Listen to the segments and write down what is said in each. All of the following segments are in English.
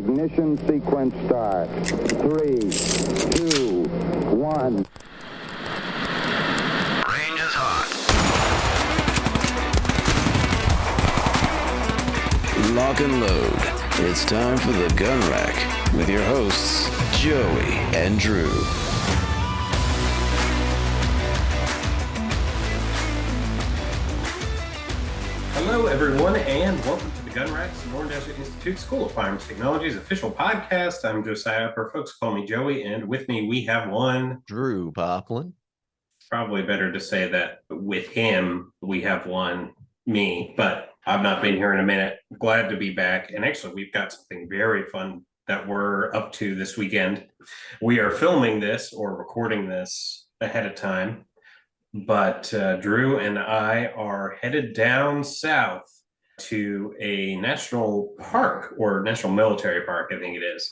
Ignition sequence start. 3, 2, 1. Range is hot. Lock and load. It's time for the Gun Rack with your hosts, Joey and Drew. Hello, everyone, and welcome to the Gun Rack, Sonoran Desert Institute School of Firearms Technology's official podcast. I'm Josiah, or folks call me Joey, and with me we have one. Drew Poplin. It's probably better to say that with him we have one, me, but I've not been here in a minute. Glad to be back, and actually we've got something very fun that we're up to this weekend. We are filming this or recording this ahead of time. But Drew and I are headed down south to a national park, or national military park, I think it is,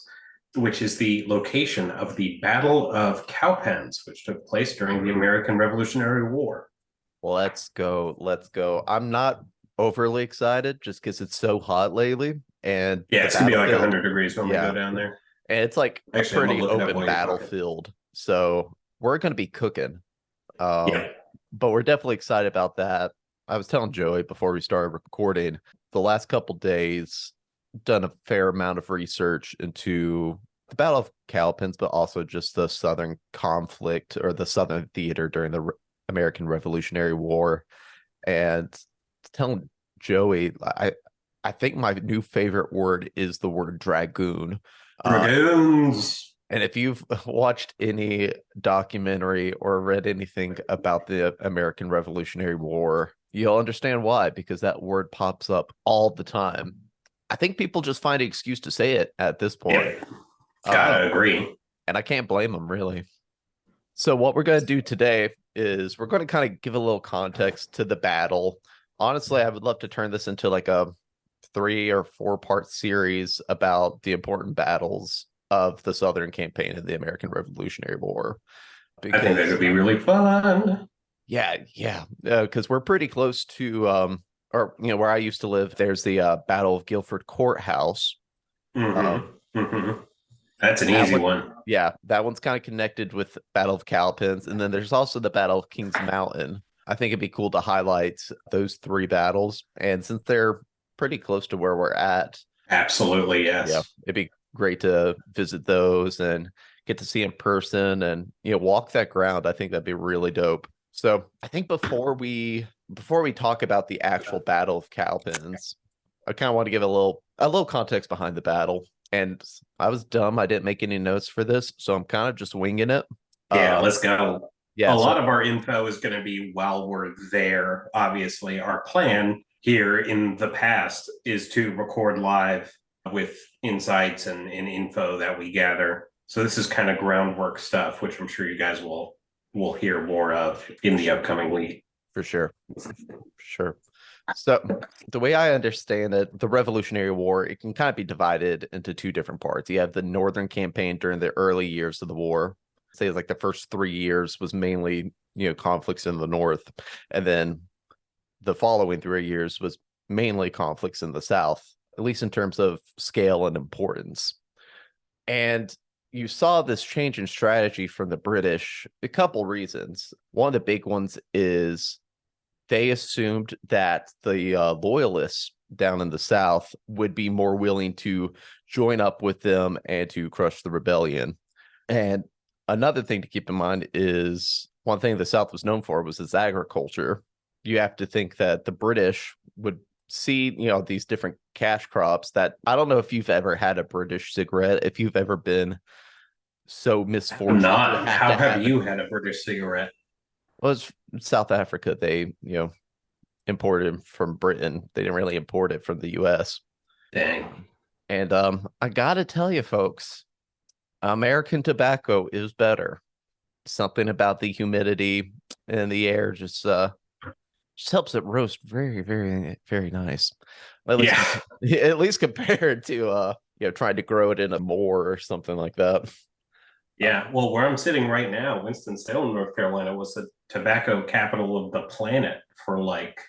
which is the location of the Battle of Cowpens, which took place during the American Revolutionary War. Let's go. I'm not overly excited just because it's so hot lately. And yeah, it's going to be like 100 degrees when we go down there. And it's like actually, a pretty open battlefield. So we're going to be cooking. But we're definitely excited about that. I was telling Joey before we started recording, the last couple days, done a fair amount of research into the Battle of Cowpens, but also just the Southern conflict or the Southern theater during the American Revolutionary War. And telling Joey, I think my new favorite word is the word dragoon. Dragoons. And if you've watched any documentary or read anything about the American Revolutionary War, you'll understand why, because that word pops up all the time. I think people just find an excuse to say it at this point. Yeah, gotta agree. And I can't blame them, really. So what we're going to do today is we're going to kind of give a little context to the battle. Honestly, I would love to turn this into like a 3 or 4 part series about the important battles of the Southern campaign in the American Revolutionary War. Because, I think that would be really fun. Yeah. Because we're pretty close to, where I used to live, there's the Battle of Guilford Courthouse. That's an easy one. Yeah, that one's kind of connected with Battle of Cowpens. And then there's also the Battle of Kings Mountain. I think it'd be cool to highlight those 3 battles. And since they're pretty close to where we're at. Absolutely, yes. Yeah, it'd be great to visit those and get to see in person and walk that ground. I think that'd be really dope. So I think before we talk about the actual Battle of Cowpens, I kind of want to give a little context behind the battle. And I was dumb, I didn't make any notes for this, so I'm kind of just winging it. Yeah, let's go. Yeah, a lot of our info is going to be while we're there. Obviously, our plan here in the past is to record live with insights and info that we gather. So this is kind of groundwork stuff, which I'm sure you guys will hear more of in the upcoming week. For sure. So the way I understand it, the Revolutionary War, it can kind of be divided into 2 different parts. You have the Northern campaign during the early years of the war. Say like the first 3 years was mainly, conflicts in the North. And then the following 3 years was mainly conflicts in the South, at least in terms of scale and importance. And you saw this change in strategy from the British, a couple reasons. One of the big ones is they assumed that the loyalists down in the South would be more willing to join up with them and to crush the rebellion. And another thing to keep in mind is one thing the South was known for was its agriculture. You have to think that the British would see, these different cash crops that I don't know if you've ever had a British cigarette, if you've ever been so misfortunate. Not. How have you had a British cigarette? Well, it's South Africa. They, imported from Britain. They didn't really import it from the US. Dang. And I gotta tell you, folks, American tobacco is better. Something about the humidity in the air just helps it roast very, very, very nice. At least compared to trying to grow it in a moor or something like that. Yeah, well, where I'm sitting right now, Winston-Salem, North Carolina, was the tobacco capital of the planet for like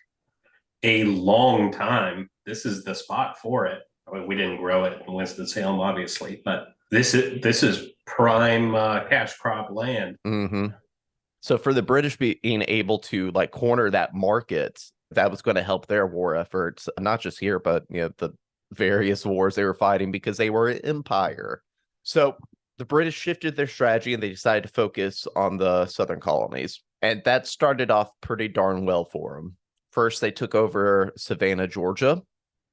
a long time. This is the spot for it. I mean, we didn't grow it in Winston-Salem, obviously, but this is prime cash crop land. Mm-hmm. So for the British being able to like corner that market, that was going to help their war efforts, not just here, but the various wars they were fighting because they were an empire. So the British shifted their strategy and they decided to focus on the southern colonies. And that started off pretty darn well for them. First, they took over Savannah, Georgia,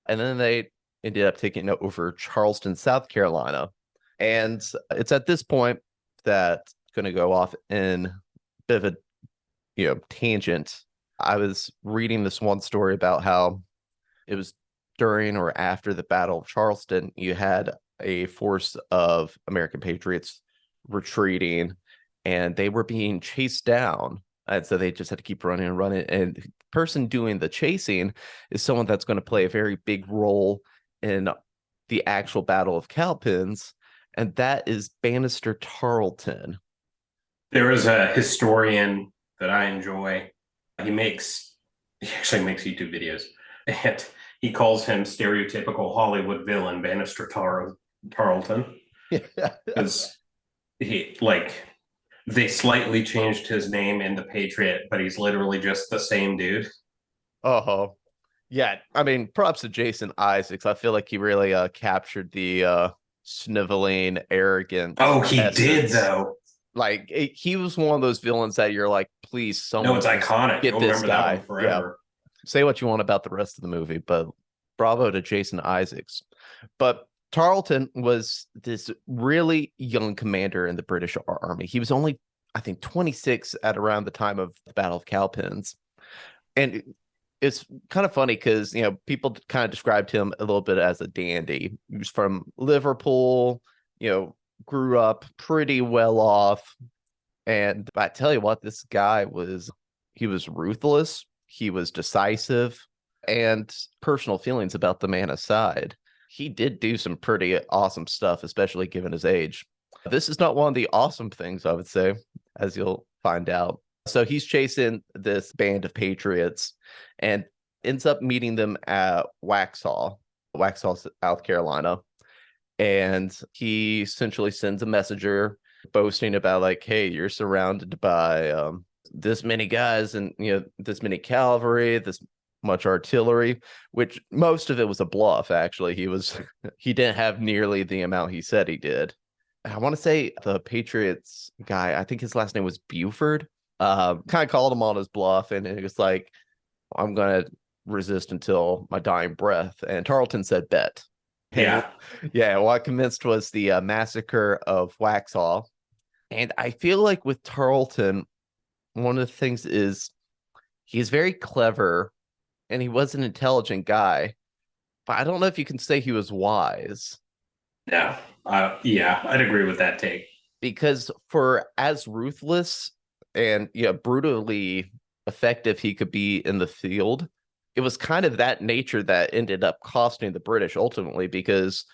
and then they ended up taking over Charleston, South Carolina. And it's at this point that it's going to go off in a bit of a tangent. I was reading this one story about how it was during or after the Battle of Charleston, you had a force of American patriots retreating and they were being chased down. And so they just had to keep running and running. And the person doing the chasing is someone that's going to play a very big role in the actual Battle of Cowpens. And that is Bannister Tarleton. There is a historian that I enjoy. He actually makes YouTube videos. And he calls him stereotypical Hollywood villain Bannister Tarleton. Because they slightly changed his name in The Patriot, but he's literally just the same dude. Oh, yeah. I mean, props to Jason Isaacs. I feel like he really captured the sniveling, arrogant. Oh, he essence. did though. Like he was one of those villains that you're like, please, someone. No, it's iconic. Get You'll this remember guy that one forever. Yeah. Say what you want about the rest of the movie, but bravo to Jason Isaacs. But Tarleton was this really young commander in the British Army. He was only, I think, 26 at around the time of the Battle of Cowpens. And it's kind of funny because, people kind of described him a little bit as a dandy. He was from Liverpool, grew up pretty well off. And I tell you what, this guy was ruthless. He was decisive, and personal feelings about the man aside, he did do some pretty awesome stuff, especially given his age. This is not one of the awesome things, I would say, as you'll find out. So he's chasing this band of patriots and ends up meeting them at Waxhaw, South Carolina. And he essentially sends a messenger boasting about like, hey, you're surrounded by this many guys and, this many cavalry, this much artillery, which most of it was a bluff. Actually, he didn't have nearly the amount he said he did. I want to say the Patriots guy, I think his last name was Buford, kind of called him on his bluff. And it was like, I'm going to resist until my dying breath. And Tarleton said, bet. Yeah. Yeah. What commenced was the massacre of Waxhaw. And I feel like with Tarleton, one of the things is he's very clever and he was an intelligent guy, but I don't know if you can say he was wise. No. Yeah, I'd agree with that take. Because for as ruthless and brutally effective he could be in the field, it was kind of that nature that ended up costing the British ultimately, because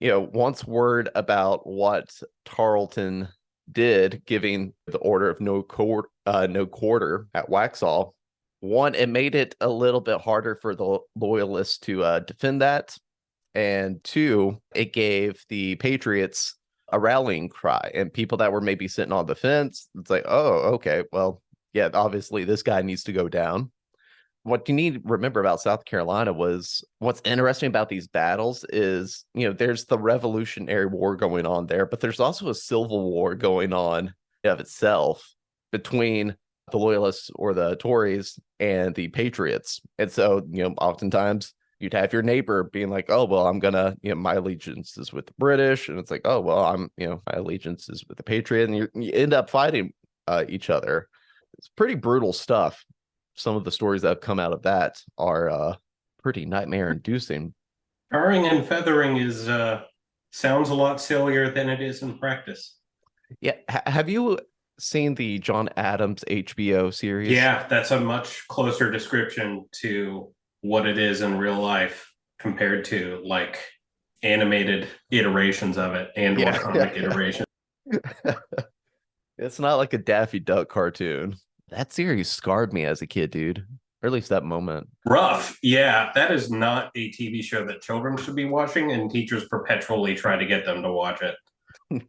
once word about what Tarleton did, giving the order of no quarter at Waxhaw, one, it made it a little bit harder for the loyalists to defend that, and two, it gave the Patriots a rallying cry, and people that were maybe sitting on the fence, it's like, oh, okay, well, yeah, obviously this guy needs to go down. What you need to remember about South Carolina was what's interesting about these battles is, there's the Revolutionary War going on there, but there's also a civil war going on of itself between the Loyalists or the Tories and the Patriots. And so, oftentimes you'd have your neighbor being like, oh, well, I'm going to, my allegiance is with the British. And it's like, oh, well, I'm, my allegiance is with the Patriot. And you end up fighting each other. It's pretty brutal stuff. Some of the stories that have come out of that are pretty nightmare inducing. Tarring and feathering is sounds a lot sillier than it is in practice. Yeah. Have you seen the John Adams HBO series? Yeah, that's a much closer description to what it is in real life compared to like animated iterations of it and or comic iterations. It's not like a Daffy Duck cartoon. That series scarred me as a kid, dude. or at least that moment. Rough. Yeah, that is not a TV show that children should be watching, and teachers perpetually try to get them to watch it.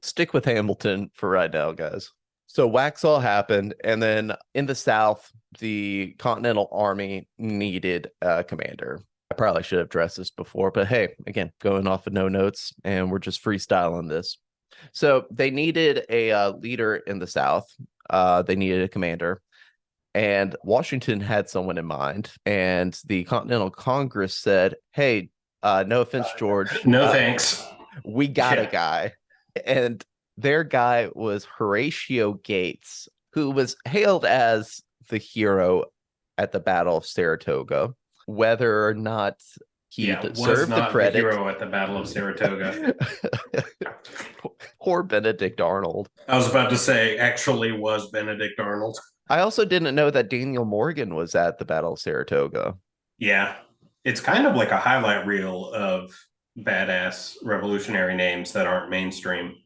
Stick with Hamilton for right now, guys. So Waxhaw happened, and then in the South, the Continental Army needed a commander. I probably should have addressed this before, but hey, again, going off of no notes, and we're just freestyling this. So they needed a leader in the South. They needed a commander, and Washington had someone in mind. And the Continental Congress said, "Hey, no offense, George. No thanks. We got a guy." And their guy was Horatio Gates, who was hailed as the hero at the Battle of Saratoga. Whether or not he deserved the credit. The hero at the Battle of Saratoga. Poor Benedict Arnold. I was about to say, actually was Benedict Arnold. I also didn't know that Daniel Morgan was at the Battle of Saratoga. Yeah. It's kind of like a highlight reel of badass revolutionary names that aren't mainstream.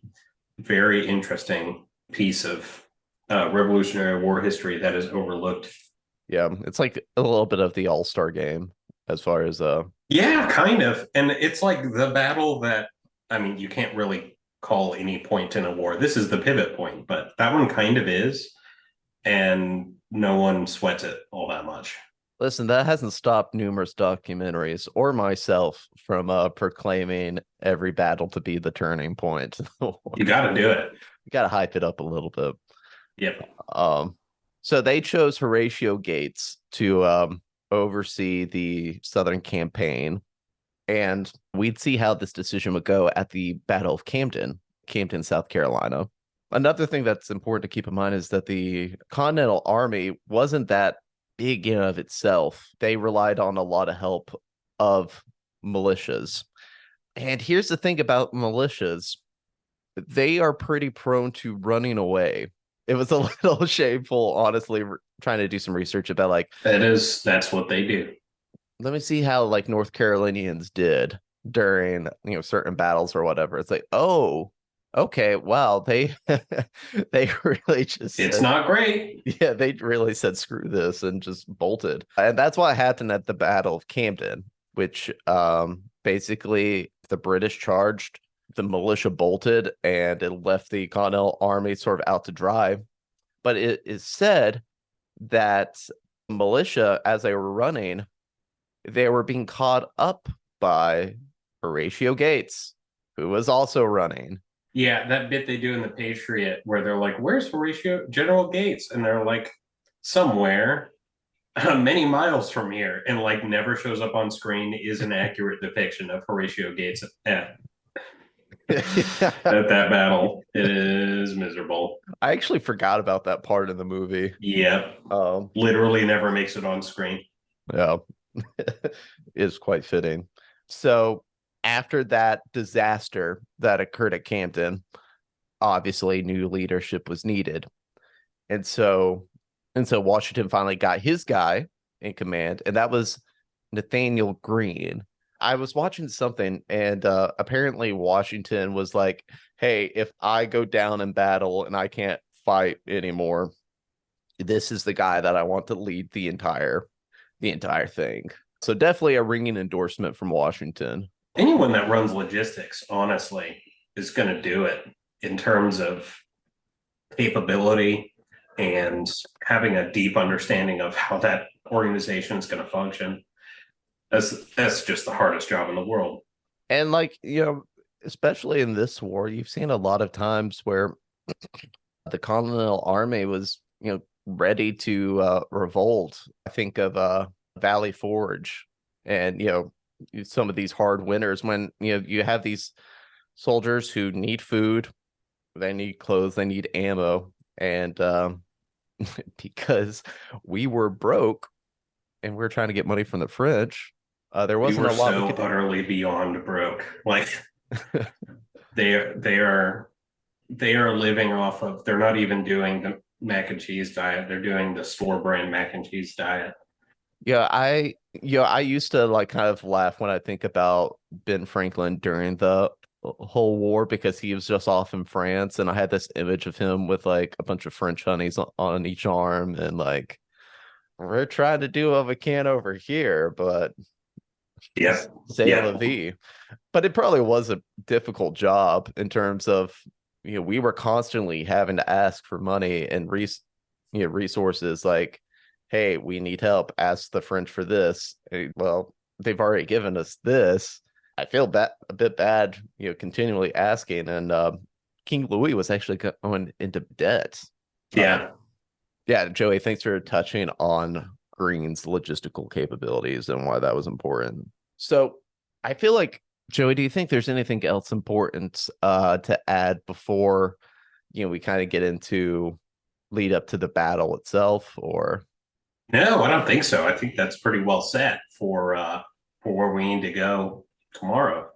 Very interesting piece of Revolutionary War history that is overlooked. Yeah, it's like a little bit of the All-Star game as far as Yeah, kind of. And it's like the battle that, I mean, you can't really call any point in a war. This is the pivot point, but that one kind of is, and no one sweats it all that much. Listen, that hasn't stopped numerous documentaries or myself from proclaiming every battle to be the turning point. You got to do it. You got to hype it up a little bit. Yep. So they chose Horatio Gates to oversee the Southern campaign, and we'd see how this decision would go at the Battle of Camden, South Carolina. Another thing that's important to keep in mind is that the Continental Army wasn't that big in and of itself. They relied on a lot of help of militias. And here's the thing about militias. They are pretty prone to running away. It was a little shameful, honestly, trying to do some research about like that's what they do. Let me see how like North Carolinians did during certain battles or whatever. It's like, oh, okay, wow, they they really just it's not great. Yeah, they really said screw this and just bolted. And that's what happened at the Battle of Camden, which basically the British charged, the militia bolted, and it left the Continental Army sort of out to dry. But it is said that militia, as they were running, they were being caught up by Horatio Gates, who was also running. Yeah, that bit they do in the Patriot where they're like, where's General Gates? And they're like, somewhere many miles from here, and like never shows up on screen is an accurate depiction of Horatio Gates at that battle. It is miserable. I actually forgot about that part in the movie. Yep. Literally never makes it on screen. Yeah. Is quite fitting. So after that disaster that occurred at Camden, obviously new leadership was needed. And so Washington finally got his guy in command, and that was Nathaniel Greene. I was watching something, and apparently Washington was like, hey, if I go down in battle and I can't fight anymore, this is the guy that I want to lead the entire thing. So definitely a ringing endorsement from Washington. Anyone that runs logistics, honestly, is going to do it in terms of capability and having a deep understanding of how that organization is going to function. That's just the hardest job in the world. And especially in this war, you've seen a lot of times where the Continental Army was, ready to revolt. I think of Valley Forge and, some of these hard winters when, you have these soldiers who need food, they need clothes, they need ammo. And because we were broke and we were trying to get money from the French, there wasn't a lot. We were so utterly beyond broke. Like they are living off of. They're not even doing the mac and cheese diet. They're doing the store brand mac and cheese diet. Yeah, I used to kind of laugh when I think about Ben Franklin during the whole war, because he was just off in France, and I had this image of him with a bunch of French honeys on each arm, and we're trying to do what we can over here, but Yeah. say Yeah. la vie. But it probably was a difficult job in terms of, we were constantly having to ask for money and resources like, hey, we need help. Ask the French for this. Well, they've already given us this. I feel a bit bad, continually asking. And King Louis was actually going into debt. Yeah. Yeah, Joey, thanks for touching on Green's logistical capabilities and why that was important. So I feel like, Joey, do you think there's anything else important to add before, we kind of get into lead up to the battle itself? Or No, I don't think so. I think that's pretty well set for where we need to go tomorrow.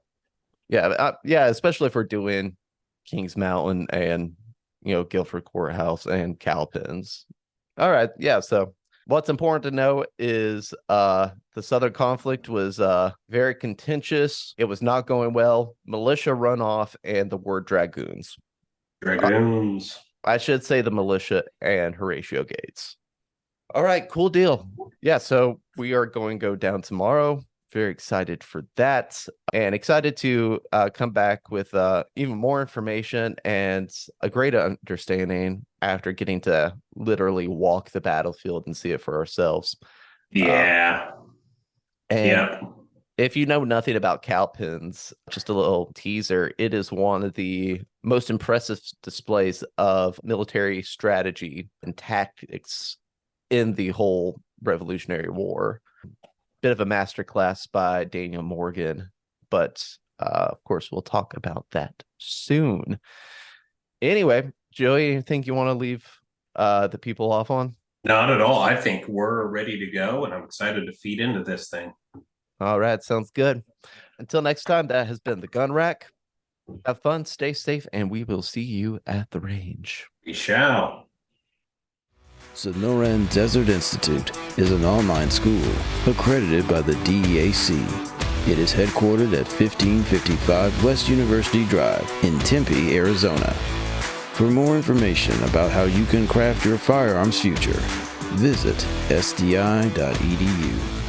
yeah, especially if we're doing Kings Mountain and Guilford Courthouse and Cowpens. All right, yeah. So what's important to know is the Southern conflict was very contentious. It was not going well. Militia runoff and the word dragoons. Dragoons. I should say the militia and Horatio Gates. All right, cool deal. Yeah, so we are going to go down tomorrow. Very excited for that, and excited to come back with even more information and a greater understanding after getting to literally walk the battlefield and see it for ourselves. Yeah. And if you know nothing about Cowpens, just a little teaser, it is one of the most impressive displays of military strategy and tactics in the whole Revolutionary War. Bit of a masterclass by Daniel Morgan, but of course we'll talk about that soon. Anyway, Joey, anything you want to leave the people off on? Not at all. I think we're ready to go, and I'm excited to feed into this thing. All right, sounds good. Until next time, that has been the Gun Rack. Have fun, stay safe, and we will see you at the range. We shall. Sonoran Desert Institute is an online school accredited by the DEAC. It is headquartered at 1555 West University Drive in Tempe, Arizona. For more information about how you can craft your firearms future, visit sdi.edu.